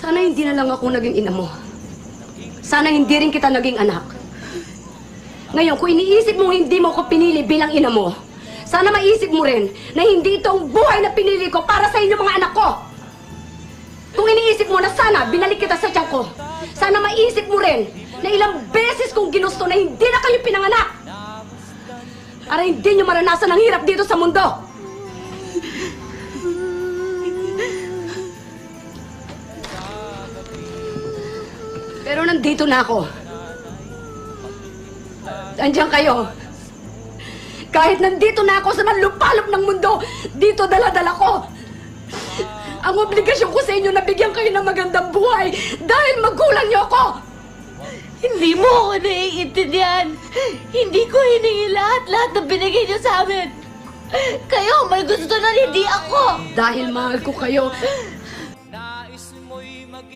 Sana hindi na lang ako naging ina mo. Sana hindi rin kita naging anak. Ngayon, kung iniisip mong hindi mo ko pinili bilang ina mo, sana maisip mo rin na hindi ito ang buhay na pinili ko para sa inyo mga anak ko. Kung iniisip mo na sana binalik kita sa tiyan ko, sana maisip mo rin na ilang beses kong ginusto na hindi na kayo pinanganak. Para hindi nyo maranasan ang hirap dito sa mundo. Pero nandito na ako. Andiyan kayo. Kahit nandito na ako sa manlupalop ng mundo, dito dala-dala ko. Ang obligasyon ko sa inyo na bigyan kayo ng magandang buhay dahil magulang niyo ako. Hindi mo ako naiintindihan. Hindi ko hiningi lahat ng binigay niyo sa amin. Kayo may gusto na hindi ako. Dahil mahal ko kayo,